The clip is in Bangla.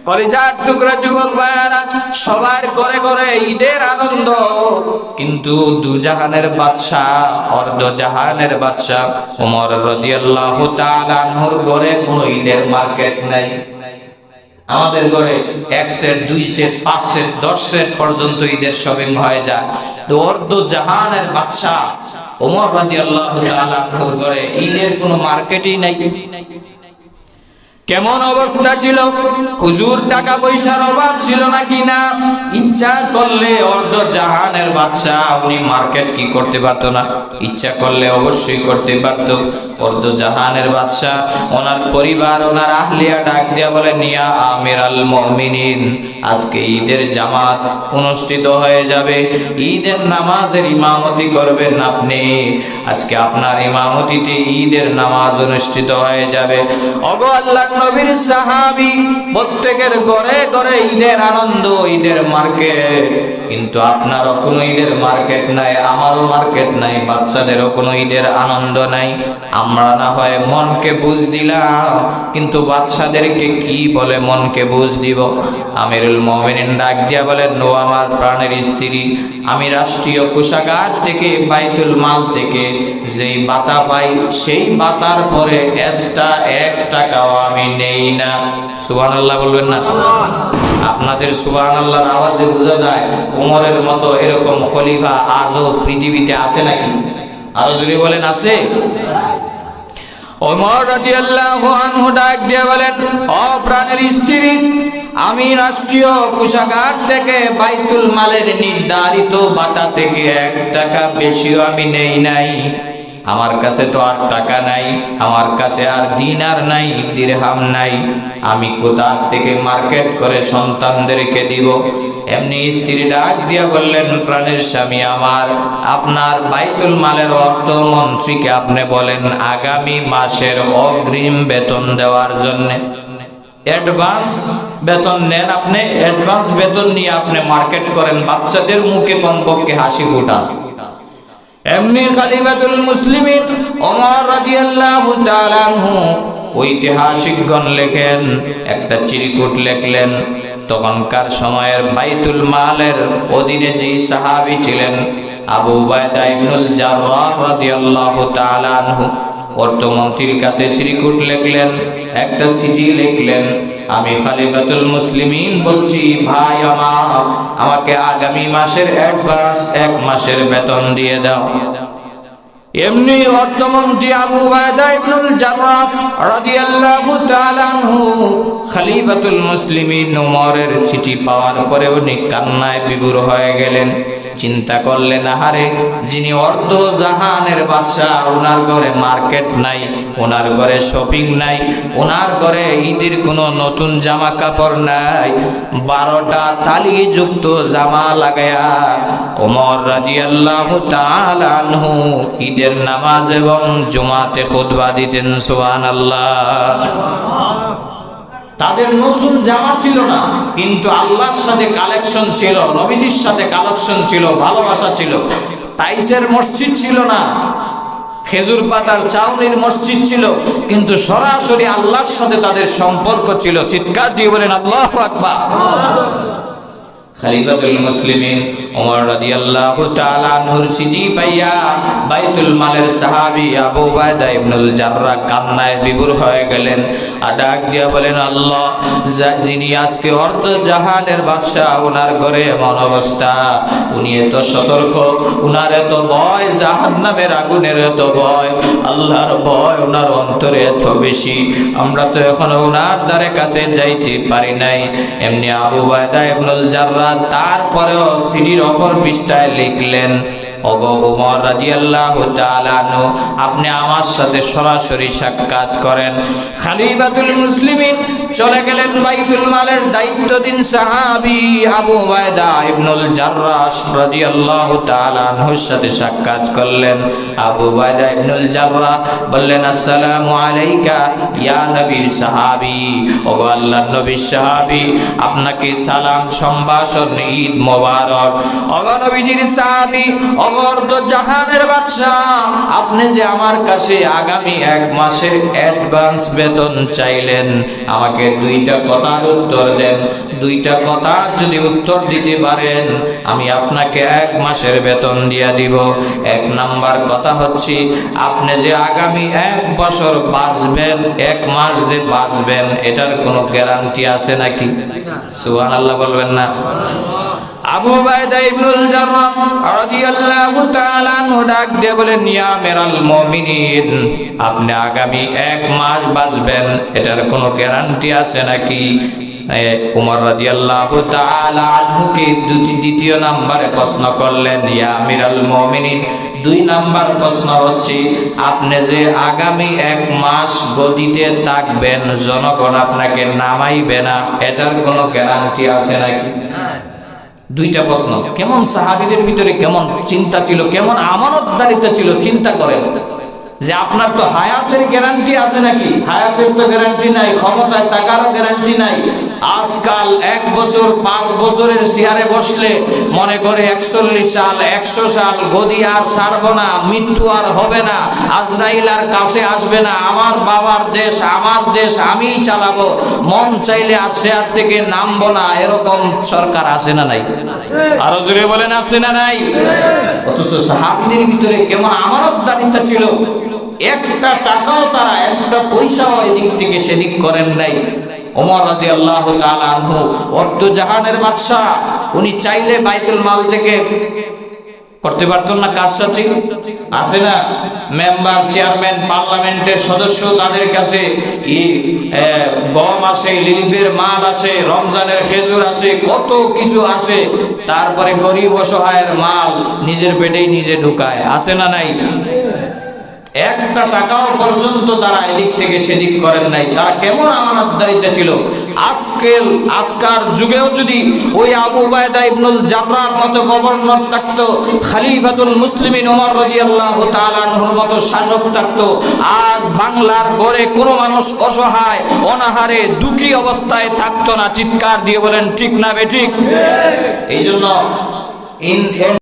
কলিজার টুকরা যুবক ভাইরা, সবার ঘরে ঘরে ঈদের আনন্দ, কিন্তু দুজাহানের বাদশা, অর্ধ জাহানের বাদশা ওমর রাদিয়াল্লাহু তাআলা আনহুর ঘরে কোনো ঈদের মার্কেট নাই। আমাদের ঘরে 1 সেট 2 সেট 5 সেট 10 সেট পর্যন্ত ঈদের শপিং হয়ে যায়। তো অর্ধ জাহানের বাদশা ওমর রাদিয়াল্লাহু তাআলা আনহুর ঘরে ঈদের কোনো মার্কেটই নাই। কেমন অবস্থা ছিল? হুজুর টাকা পয়সার অভাব ছিল নাকি? না, ইচ্ছা করলে অর্ধ জাহানের বাদশা উনি মার্কেট কি করতে পারতো না? ইচ্ছা করলে অবশ্যই করতে পারতো। অর্ধ জাহানের বাদশা ওনার পরিবার, ওনার আহলিয়া ডাক দিয়া বলে, নিয়া আমিরাল মুমিনিন, আজকে ঈদের জামাত অনুষ্ঠিত হয়ে যাবে, ঈদের নামাজের ইমামতি করবেন আপনি, আজকে আপনার ইমামতিতে ঈদের নামাজ অনুষ্ঠিত হয়ে যাবে। ওগো আল্লাহর নবীর সাহাবী, প্রত্যেকের ঘরে ঘরে ঈদের আনন্দ, ঈদের মার্কেট, কিন্তু আপনারও কোনো ঈদের মার্কেট নাই, আমারও মার্কেট নাই, বাচ্চাদেরও কোনো ঈদের আনন্দ নাই। আমরা না হয় মনকে বুঝ দিলাম, কিন্তু বাচ্চাদেরকে কি বলে মনকে বুঝ দিব? আমিরুল মুমিনিন ডাক দিয়া বলেন, নো আমার প্রাণের স্ত্রী, আমি রাষ্ট্রীয় কোষাগার থেকে, বাইতুল মাল থেকে যেই বাতা পাই, সেই বাতার পরে এক্সট্রা 1 টাকাও আমি নেই না। সুবহানাল্লাহ বলবেন না? আপনাদের সুবহানাল্লাহর আওয়াজে বোঝা যায় ওমরের মতো এরকম খলিফা আজও পৃথিবীতে আছে নাকি? আরো জোরে বলেন, আছে? ওমর রাদিয়াল্লাহু আনহু ডাক দিয়ে বলেন, ও প্রাণের স্ত্রী, আমি রাষ্ট্রীয় কোষাগার থেকে বাইতুল মালের নির্ধারিত বাতা থেকে 1 টাকা বেশিও আমি নেই নাই। আমার কাছে তো আর টাকা নাই, আমার কাছে আর দিনার নাই, দিরহাম নাই, আমি কোথা থেকে মার্কেট করে সন্তানদেরকে দিব? এমনি স্ত্রী ডাক দিয়া বললেন, প্রাণের স্বামী আমার, আপনার বাইতুল মালের অর্থমন্ত্রীকে আপনি বলেন আগামী মাসের অগ্রিম বেতন দেওয়ার জন্য। অ্যাডভান্স বেতন নেন আপনি, অ্যাডভান্স বেতন নিয়ে আপনি মার্কেট করেন, বাচ্চাদের মুখে কমপক্ষে হাসি ফোটান। এমনি খলিফাতুল মুসলিমিন ওমর রাদিয়াল্লাহু তাআলা আনহু ঐতিহাসিকগণ লেখেন, একটা চিরকুট লিখলেন। তখনকার সময়ের বাইতুল মালের অধীনে যে সাহাবী ছিলেন আবু উবাইদা ইবনুল জাররাহ রাদিয়াল্লাহু তাআলা আনহু, অর্থমন্ত্রীর কাছে চিরকুট লিখলেন, একটা চিঠি লিখলেন, আমি খলিফাতুল মুসলিমিন বলছি, ভাই আমার, আমাকে আগামী মাসের অ্যাডভান্স 1 মাসের বেতন দিয়ে দাও। এমনি অর্থমন্ত্রী আবু উবাইদা ইবনুল জাররাহ রাদিয়াল্লাহু তাআলা আনহু খলিফাতুল মুসলিমিন ওমরের চিঠি পাওয়ার পরে উনি কান্নায় বিভোর হয়ে গেলেন। চিন্তা করলেন, আহারে, যিনি অর্ধ জাহানের বাদশা, ওনার ঘরে মার্কেট নাই, ওনার ঘরে শপিং নাই, ওনার ঘরে ঈদের কোনো নতুন জামা কাপড় নাই, 12টা তালি যুক্ত জামা লাগায়া ওমর রাদিয়াল্লাহু তাআলা আনহু ঈদের নামাজ এবং জুমাতে খুতবা দিতেন। সুবহানাল্লাহ। তাদের নতুন জামা ছিল না, কিন্তু আল্লাহর সাথে কালেকশন ছিল, নবীজির সাথে কালেকশন ছিল, ভালোবাসা ছিল। তাইসের মসজিদ ছিল না, খেজুর পাতার চাউনির মসজিদ ছিল, কিন্তু সরাসরি আল্লাহর সাথে তাদের সম্পর্ক ছিল। চিৎকার দিয়ে বলেন আল্লাহু আকবার। খলিফাতুল মুসলিমিন ওমর রাদিয়াল্লাহু তাআলা আনহুর চিঠি পাইয়া বাইতুল মালের সাহাবী আবু উবাইদা ইবনুল জাররাহ কান্নায় বিভোর হয়ে গেলেন। আর ডাক দিয়া বলেন, আল্লাহ, যিনি আজকে অর্ধ জাহানের বাদশা, ওনার ঘরে এমন অবস্থা, উনি এত সতর্ক, উনার এত ভয়, জাহান্নামের আগুনের এত ভয়, আল্লাহর ভয় ওনার অন্তরে এত বেশি, আমরা তো এখনো ওনার দ্বারে কাছে যাইতে পারি নাই। এমনি আবু উবাইদা ইবনুল জাররাহ তারপরেও সিটির অপর পৃষ্ঠায় লিখলেন, ওগো ওমর রাদিয়াল্লাহু তাআলা আনহু, আপনি আমার সাথে সরাসরি সাক্ষাৎ করেন। খলিফাতুল মুসলিমিন চলে গেলেন বাইতুল মালের দায়িত্বদিন সাহাবী আবু উবাইদা ইবনুল জাররাহ রাদিয়াল্লাহু তাআলা আনহুর সাথে সাক্ষাৎ করলেন। আবু উবাইদা ইবনুল জাররাহ বললেন, আসসালামু আলাইকা ইয়া নবীর সাহাবী, ওগো আল্লাহর নবীর সাহাবী, আপনাকে সালাম, সম্ভাষণ, ঈদ মোবারক। ওগো নবীজির সাহাবী, ও অগর্দ জাহানের বাদশা, আপনি যে আমার কাছে আগামী 1 মাসের অ্যাডভান্স বেতন চাইলেন, আমাকে 2টা কথার উত্তর দেন। 2টা কথা যদি উত্তর দিতে পারেন, আমি আপনাকে 1 মাসের বেতন দিয়ে দিব। 1 নাম্বার কথা হচ্ছে, আপনি যে আগামী 1 বছর বাঁচবেন, 1 মাস যে বাঁচবেন, এটার কোনো গ্যারান্টি আছে নাকি? সুবহানাল্লাহ বলবেন না? আবু উবাইদা ইবনুল জাররাহ রাদিয়াল্লাহু তাআলা আনহু ডাক দিয়ে বলেন, ইয়া আমিরাল মুমিনিন, আপনি আগামী 1 মাস বাঁচবেন, এটার কোনো গ্যারান্টি আছে নাকি? উমর রাদিয়াল্লাহু তাআলা আনহুকে দ্বিতীয় নম্বরে প্রশ্ন করলেন, ইয়া আমিরাল মুমিনিন, 2 নাম্বার প্রশ্ন হচ্ছে, আপনি যে আগামী 1 মাস গদিতে থাকবেন, জনগণ আপনাকে নামাইবে না, এটার কোনো গ্যারান্টি আছে নাকি? 2টা প্রশ্ন। কেমন সাহাবীদের ভিতরে কেমন চিন্তা ছিল, কেমন আমানতদারিতা ছিল, চিন্তা করেন। যে আপনার তো হায়াতের গ্যারান্টি আছে নাকি? হায়াতের তো গ্যারান্টি নাই, ক্ষমতায় থাকারও গ্যারান্টি নাই। আজকাল 1 বছর 5 বছরের চেয়ারে বসলে মনে করে 41 সাল 100 সাল গদি আর ছাড়বো না, মৃত্যু আর হবে না, আজরাইল আর কাছে আসবে না, আমার বাবার দেশ, আমার দেশ আমিই চালাবো, মন চাইলে আর চেয়ার থেকে নামবো না, এরকম সরকার আছে না নাই? আরো জোরে বলেন, আছে না নাই? অথচ সাহাবীদের ভিতরে কেমন আমানতদারিতা ছিল, একটা টাকাও তারা, একটা পয়সাও এদিক থেকে সেদিক করেন নাই। ওমর রাদিয়াল্লাহু তাআলা আনহু অর্ধ জাহানের বাদশা, উনি চাইলে বাইতুল মাল থেকে করতে পারতেন না? কাজ আছে না? মেম্বার, চেয়ারম্যান, পার্লামেন্টের সদস্য, তাদের কাছে গম আসে, রিলিফের মাল আসে, রমজানের খেজুর আসে, কত কিছু আসে, তারপরে গরিব অসহায়ের মাল নিজের পেটেই নিজে ঢুকায়, আছে না নাই? একটা টাকাও পর্যন্ত তারা এদিক থেকে সেদিক করেন নাই। তারা কেমন আমানতদারিতা ছিল। আজকার যুগেও যদি ওই আবু উবাইদা ইবনুল জাররাহর মতো গভর্নর থাকতো, খলিফাতুল মুসলিমিন ওমর রাদিয়াল্লাহু তাআলা আনহুর মতো শাসক থাকতো, আজ বাংলার ঘরে কোনো মানুষ অসহায়, অনাহারে, দুঃখী অবস্থায় থাকতো না। চিৎকার দিয়ে বলেন ঠিক না বেঠিক? এই জন্য